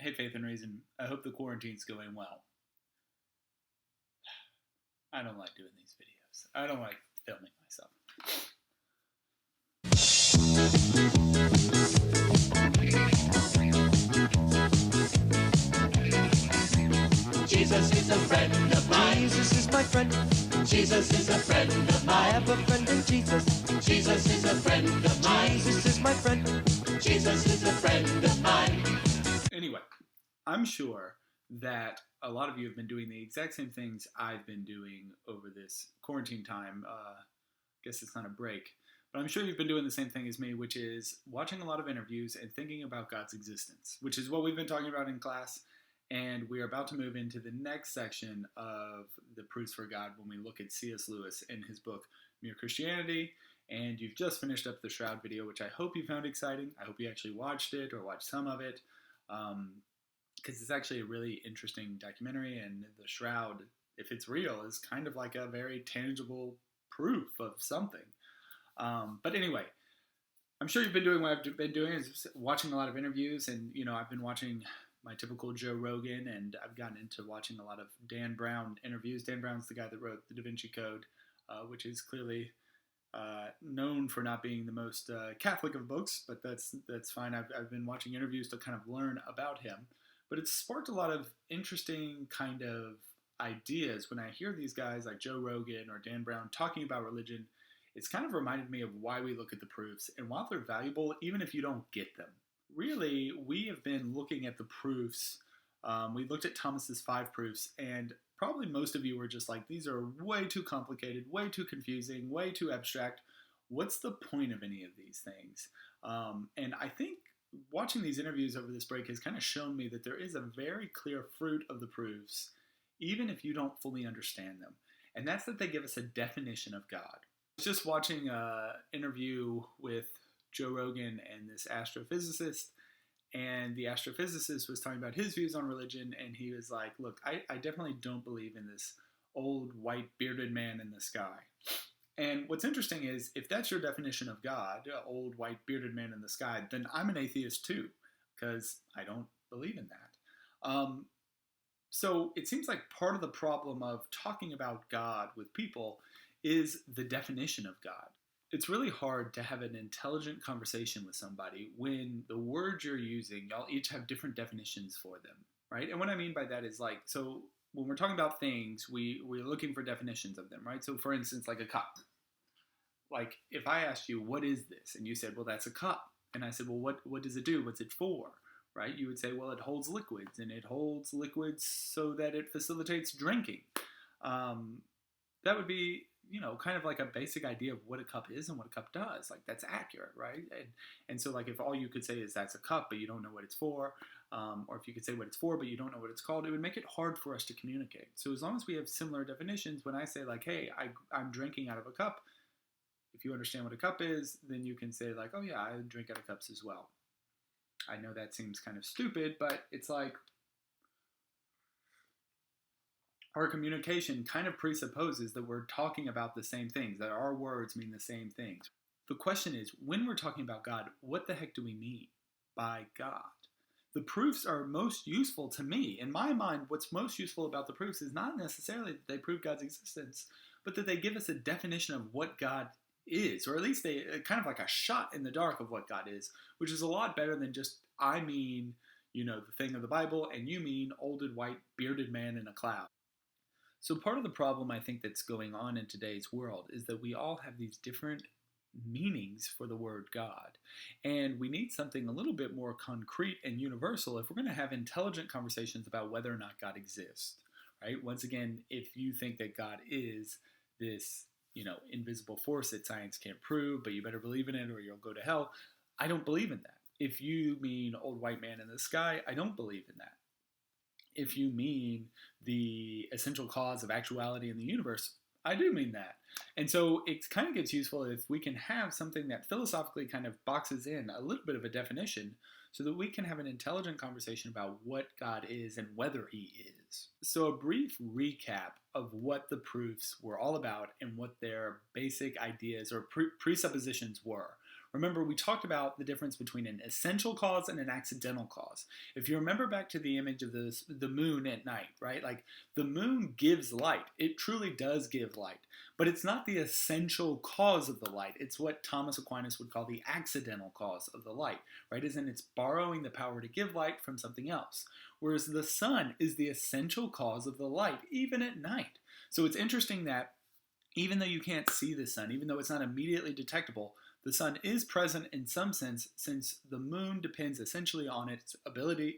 Hey, Faith and Reason. I hope the quarantine's going well. I don't like doing these videos. I don't like filming myself. Jesus is a friend of mine. Jesus is my friend. Jesus is a friend of I mine. have a friend in Jesus. Jesus is a friend of mine. Jesus is my friend. Jesus is a friend of mine. Anyway, I'm sure that a lot of you have been doing the exact same things I've been doing over this quarantine time. Guess it's not a break, but I'm sure you've been doing the same thing as me, which is watching a lot of interviews and thinking about God's existence, which is what we've been talking about in class. And we are about to move into the next section of the proofs for God when we look at C.S. Lewis in his book, Mere Christianity. And you've just finished up the Shroud video, which I hope you found exciting. I hope you actually watched it or watched some of it, because it's actually a really interesting documentary. And the Shroud, if it's real, is kind of like a very tangible proof of something. But anyway, I'm sure you've been doing what I've been doing, is watching a lot of interviews. And, I've been watching my typical Joe Rogan, and I've gotten into watching a lot of Dan Brown interviews. Dan Brown's the guy that wrote the Da Vinci Code, which is clearly known for not being the most Catholic of books, but that's fine. I've been watching interviews to kind of learn about him, but it's sparked a lot of interesting kind of ideas when I hear these guys like Joe Rogan or Dan Brown talking about religion. It's kind of reminded me of why we look at the proofs, and while they're valuable, even if you don't get them, really, we have been looking at the proofs. We looked at Thomas's 5 proofs, and probably most of you were just like, these are way too complicated, way too confusing, way too abstract. What's the point of any of these things? And I think watching these interviews over this break has kind of shown me that there is a very clear fruit of the proofs, even if you don't fully understand them. And that's that they give us a definition of God. I was just watching an interview with Joe Rogan and this astrophysicist, and the astrophysicist was talking about his views on religion, and he was like, look, I definitely don't believe in this old white bearded man in the sky. And what's interesting is, if that's your definition of God, old white bearded man in the sky, then I'm an atheist too, because I don't believe in that. So it seems like part of the problem of talking about God with people is the definition of God. It's really hard to have an intelligent conversation with somebody when the words you're using, y'all each have different definitions for them, right? And what I mean by that is, like, so when we're talking about things, we're looking for definitions of them, right? So for instance, like a cup. Like, if I asked you, what is this? And you said, well, that's a cup. And I said, well, what does it do? What's it for? Right? You would say, well, it holds liquids, and it holds liquids so that it facilitates drinking. That would be, kind of like a basic idea of what a cup is and what a cup does. Like, that's accurate, right? And so, like, if all you could say is that's a cup, but you don't know what it's for, or if you could say what it's for, but you don't know what it's called, it would make it hard for us to communicate. So as long as we have similar definitions, when I say, like, hey, I'm drinking out of a cup, if you understand what a cup is, then you can say, like, oh yeah, I drink out of cups as well. I know that seems kind of stupid, but it's like, our communication kind of presupposes that we're talking about the same things, that our words mean the same things. The question is, when we're talking about God, what the heck do we mean by God? The proofs are most useful to me. In my mind, what's most useful about the proofs is not necessarily that they prove God's existence, but that they give us a definition of what God is, or at least they kind of like a shot in the dark of what God is, which is a lot better than just, I mean, the thing of the Bible, and you mean old and white bearded man in a cloud. So part of the problem I think that's going on in today's world is that we all have these different meanings for the word God. And we need something a little bit more concrete and universal if we're going to have intelligent conversations about whether or not God exists, right? Once again, if you think that God is this, invisible force that science can't prove, but you better believe in it or you'll go to hell, I don't believe in that. If you mean old white man in the sky, I don't believe in that. If you mean the essential cause of actuality in the universe, I do mean that. And so it kind of gets useful if we can have something that philosophically kind of boxes in a little bit of a definition so that we can have an intelligent conversation about what God is and whether he is. So a brief recap of what the proofs were all about and what their basic ideas or presuppositions were, Remember, we talked about the difference between an essential cause and an accidental cause. If you remember back to the image of the moon at night, right? Like the moon gives light. It truly does give light, but it's not the essential cause of the light. It's what Thomas Aquinas would call the accidental cause of the light, right? As in it's borrowing the power to give light from something else. Whereas the sun is the essential cause of the light, even at night. So it's interesting that even though you can't see the sun, even though it's not immediately detectable, the sun is present in some sense, since the moon depends essentially on its ability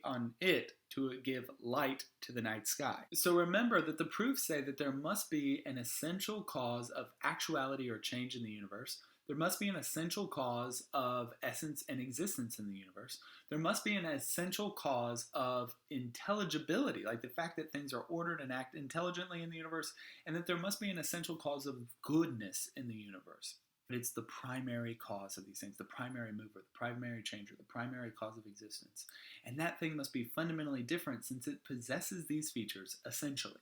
to give light to the night sky. So remember that the proofs say that there must be an essential cause of actuality or change in the universe. There must be an essential cause of essence and existence in the universe. There must be an essential cause of intelligibility, like the fact that things are ordered and act intelligently in the universe, and that there must be an essential cause of goodness in the universe. But it's the primary cause of these things, the primary mover, the primary changer, the primary cause of existence. And that thing must be fundamentally different since it possesses these features essentially.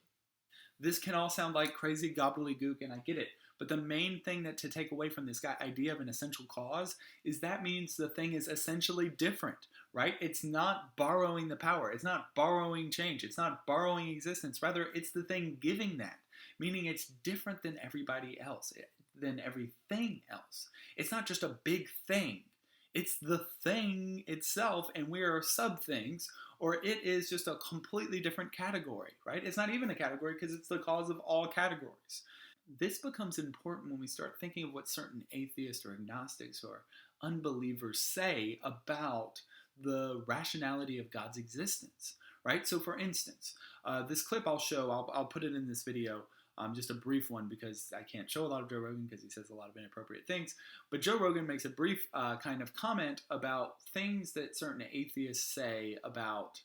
This can all sound like crazy gobbledygook, and I get it. But the main thing that to take away from this idea of an essential cause is that means the thing is essentially different, right? It's not borrowing the power. It's not borrowing change. It's not borrowing existence. Rather, it's the thing giving that, meaning it's different than everybody else, than everything else. It's not just a big thing. It's the thing itself, and we are sub-things, or it is just a completely different category, right? It's not even a category because it's the cause of all categories. This becomes important when we start thinking of what certain atheists or agnostics or unbelievers say about the rationality of God's existence, right? So for instance, this clip I'll show, I'll put it in this video, just a brief one because I can't show a lot of Joe Rogan because he says a lot of inappropriate things, but Joe Rogan makes a brief kind of comment about things that certain atheists say about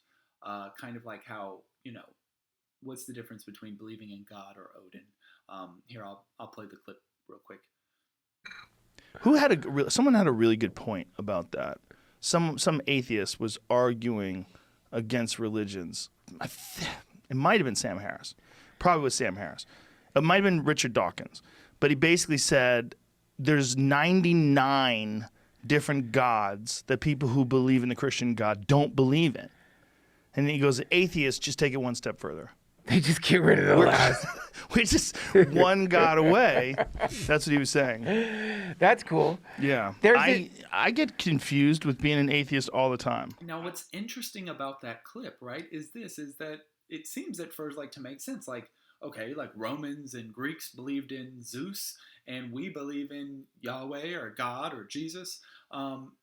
kind of like how, what's the difference between believing in God or Odin. Here, I'll play the clip real quick. Someone had a really good point about that. Some atheist was arguing against religions. It might have been Sam Harris. Probably was Sam Harris. It might have been Richard Dawkins. But he basically said there's 99 different gods that people who believe in the Christian God don't believe in. And then he goes, atheists just take it one step further. They just get rid of the last. We're just one God away. That's what he was saying. That's cool. Yeah. I get confused with being an atheist all the time. Now, what's interesting about that clip, right, is that it seems at first like to make sense. Like, okay, like Romans and Greeks believed in Zeus, and we believe in Yahweh or God or Jesus.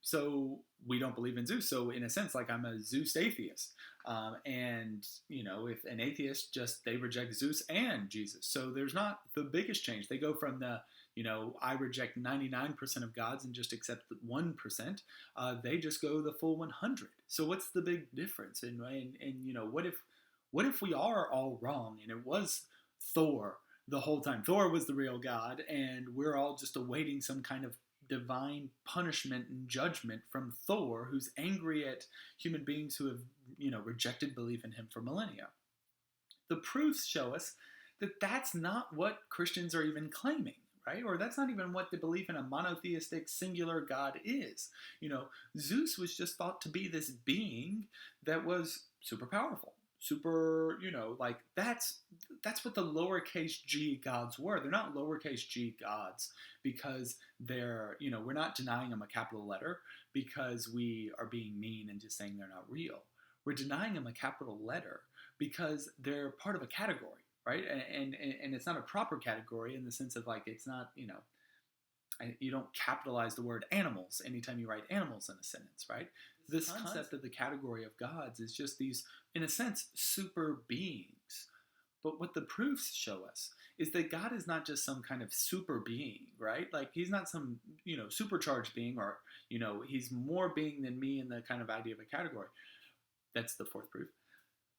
So we don't believe in Zeus. So in a sense, like I'm a Zeus atheist. And, if an atheist they reject Zeus and Jesus. So there's not the biggest change. They go from the, I reject 99% of gods and just accept 1%. They just go the full 100. So what's the big difference? And what if we are all wrong and it was Thor the whole time? Thor was the real God and we're all just awaiting some kind of divine punishment and judgment from Thor, who's angry at human beings who have, rejected belief in him for millennia. The proofs show us that that's not what Christians are even claiming, right? Or that's not even what the belief in a monotheistic singular God is. Zeus was just thought to be this being that was super powerful. Super, that's what the lowercase g gods were. They're not lowercase g gods because they're, we're not denying them a capital letter because we are being mean and just saying they're not real. We're denying them a capital letter because they're part of a category, right? And it's not a proper category in the sense of like, it's not, you don't capitalize the word animals anytime you write animals in a sentence, right? This concept of the category of gods is just these, in a sense, super beings. But what the proofs show us is that God is not just some kind of super being, right? Like he's not some, supercharged being or, he's more being than me in the kind of idea of a category. That's the fourth proof.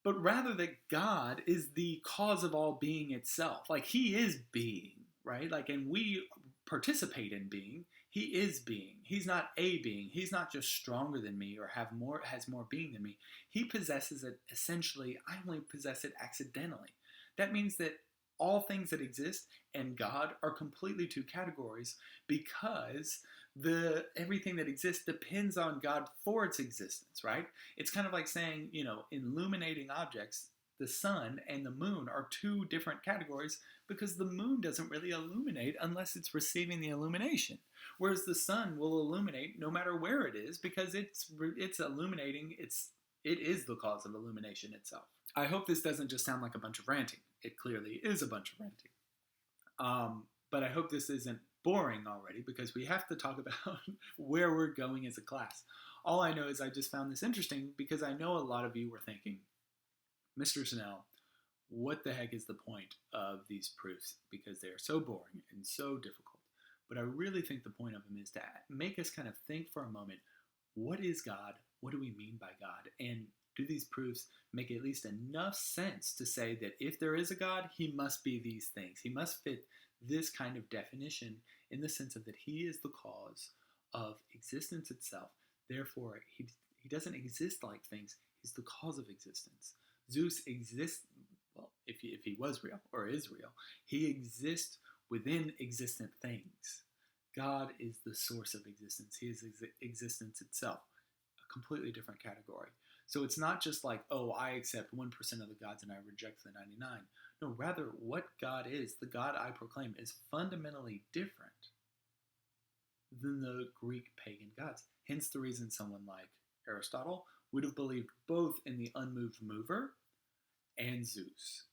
But rather that God is the cause of all being itself. Like he is being, right? Like, and we participate in being. He is being. He's not a being. He's not just stronger than me or has more being than me. He possesses it essentially. I only possess it accidentally. That means that all things that exist and God are completely two categories because everything that exists depends on God for its existence, right? It's kind of like saying, illuminating objects, the sun and the moon are two different categories because the moon doesn't really illuminate unless it's receiving the illumination, whereas the sun will illuminate no matter where it is because it's illuminating. It is the cause of illumination itself. I hope this doesn't just sound like a bunch of ranting. It clearly is a bunch of ranting. But I hope this isn't boring already because we have to talk about where we're going as a class. All I know is I just found this interesting because I know a lot of you were thinking, Mr. Snell, what the heck is the point of these proofs? Because they are so boring and so difficult. But I really think the point of them is to make us kind of think for a moment, what is God? What do we mean by God? And do these proofs make at least enough sense to say that if there is a God, he must be these things. He must fit this kind of definition in the sense of that he is the cause of existence itself. Therefore, he doesn't exist like things. He's the cause of existence. Zeus exists, well, if he was real or is real, he exists within existent things. God is the source of existence. He is existence itself, a completely different category. So it's not just like, oh, I accept 1% of the gods and I reject the 99. No, rather, what God is, the God I proclaim, is fundamentally different than the Greek pagan gods. Hence the reason someone like Aristotle would have believed both in the unmoved mover and Zeus,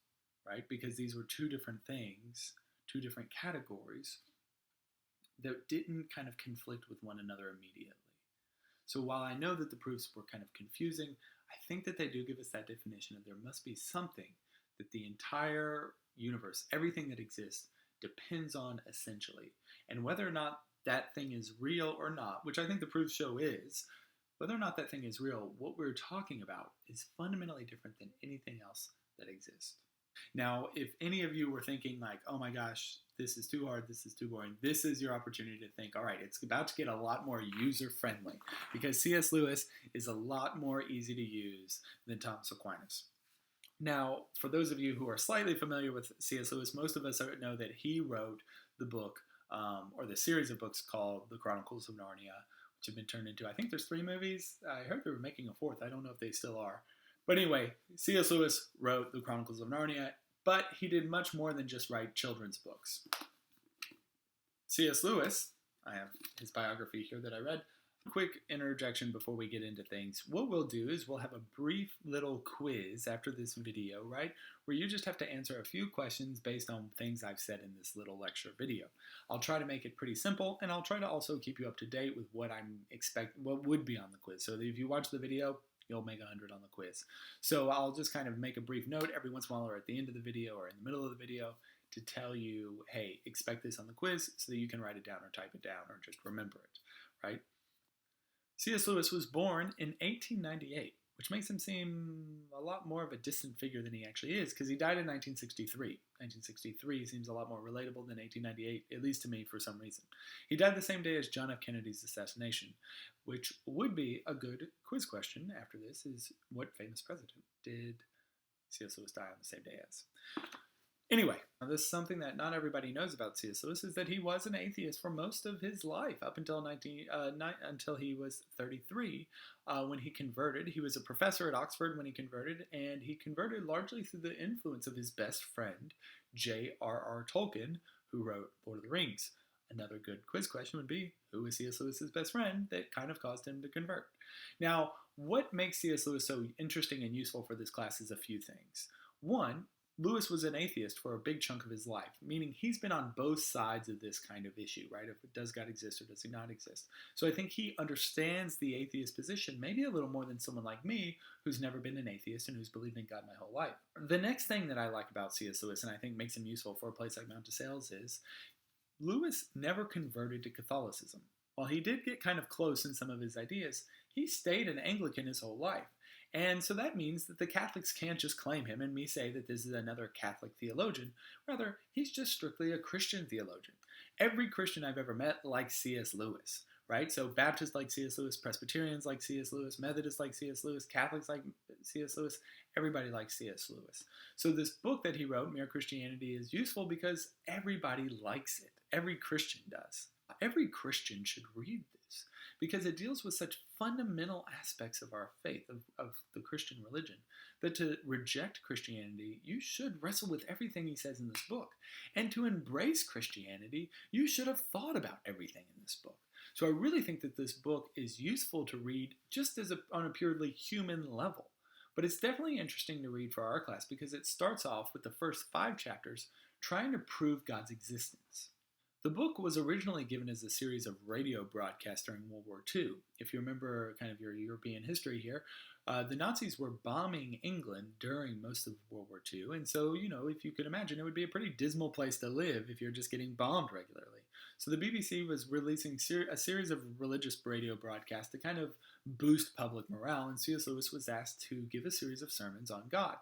right? Because these were two different things, two different categories that didn't kind of conflict with one another immediately. So while I know that the proofs were kind of confusing, I think that they do give us that definition of there must be something that the entire universe, everything that exists, depends on essentially. And whether or not that thing is real or not, which I think the proofs show is, whether or not that thing is real, what we're talking about is fundamentally different than anything else that exists. Now, if any of you were thinking like, oh my gosh, this is too hard, this is too boring, this is your opportunity to think, all right, it's about to get a lot more user-friendly because C.S. Lewis is a lot more easy to use than Thomas Aquinas. Now, for those of you who are slightly familiar with C.S. Lewis, most of us know that he wrote the book, or the series of books called The Chronicles of Narnia, which have been turned into, I think there's 3 movies. I heard they were making a 4th. I don't know if they still are. But anyway, C.S. Lewis wrote The Chronicles of Narnia, but he did much more than just write children's books. C.S. Lewis, I have his biography here that I read. Quick interjection before we get into things. What we'll do is we'll have a brief little quiz after this video, right? Where you just have to answer a few questions based on things I've said in this little lecture video. I'll try to make it pretty simple, and I'll try to also keep you up to date with what what would be on the quiz. So that if you watch the video, you'll make 100 on the quiz. So I'll just kind of make a brief note every once in a while or at the end of the video or in the middle of the video to tell you, hey, expect this on the quiz so that you can write it down or type it down or just remember it, right? C.S. Lewis was born in 1898, which makes him seem a lot more of a distant figure than he actually is because he died in 1963. 1963 seems a lot more relatable than 1898, at least to me for some reason. He died the same day as John F. Kennedy's assassination, which would be a good quiz question after this is what famous president did C.S. Lewis die on the same day as? Anyway, this is something that not everybody knows about C.S. Lewis is that he was an atheist for most of his life, up until until he was 33 when he converted. He was a professor at Oxford when he converted, and he converted largely through the influence of his best friend, J.R.R. Tolkien, who wrote Lord of the Rings. Another good quiz question would be, who was C.S. Lewis's best friend that kind of caused him to convert? Now, what makes C.S. Lewis so interesting and useful for this class is a few things. One, Lewis was an atheist for a big chunk of his life, meaning he's been on both sides of this kind of issue, right? If does God exist or does he not exist? So I think he understands the atheist position maybe a little more than someone like me who's never been an atheist and who's believed in God my whole life. The next thing that I like about C.S. Lewis and I think makes him useful for a place like Mount de Sales is Lewis never converted to Catholicism. While he did get kind of close in some of his ideas, he stayed an Anglican his whole life. And so that means that the Catholics can't just claim him and me say that this is another Catholic theologian. Rather, he's just strictly a Christian theologian. Every Christian I've ever met likes C.S. Lewis, right? So Baptists like C.S. Lewis, Presbyterians like C.S. Lewis, Methodists like C.S. Lewis, Catholics like C.S. Lewis, everybody likes C.S. Lewis. So this book that he wrote, Mere Christianity, is useful because everybody likes it. Every Christian does. Every Christian should read this because it deals with such fundamental aspects of our faith, of the Christian religion, that to reject Christianity, you should wrestle with everything he says in this book. And to embrace Christianity, you should have thought about everything in this book. So I really think that this book is useful to read just on a purely human level. But it's definitely interesting to read for our class because it starts off with the first 5 chapters trying to prove God's existence. The book was originally given as a series of radio broadcasts during World War II. If you remember kind of your European history here, the Nazis were bombing England during most of World War II. And so, if you could imagine, it would be a pretty dismal place to live if you're just getting bombed regularly. So the BBC was releasing a series of religious radio broadcasts to kind of boost public morale, and C.S. Lewis was asked to give a series of sermons on God.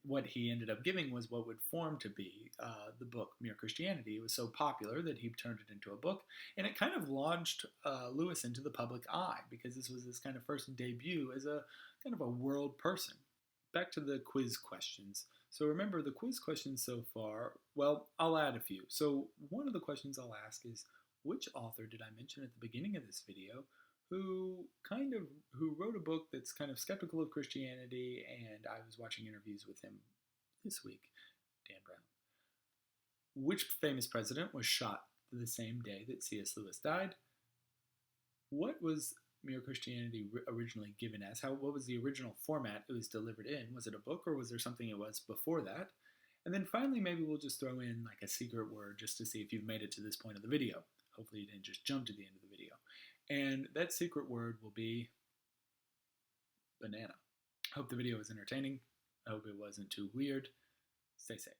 What he ended up giving was what would form to be the book Mere Christianity. It was so popular that he turned it into a book, and it kind of launched Lewis into the public eye because this was his kind of first debut as a kind of a world person. Back to the quiz questions. So remember the quiz questions so far, well, I'll add a few. So one of the questions I'll ask is, which author did I mention at the beginning of this video who wrote a book that's kind of skeptical of Christianity, and I was watching interviews with him this week, Dan Brown. Which famous president was shot the same day that C.S. Lewis died? What was Mere Christianity originally given as? What was the original format it was delivered in? Was it a book, or was there something it was before that? And then finally, maybe we'll just throw in like a secret word just to see if you've made it to this point of the video. Hopefully you didn't just jump to the end of the video. And that secret word will be banana. I hope the video was entertaining. I hope it wasn't too weird. Stay safe.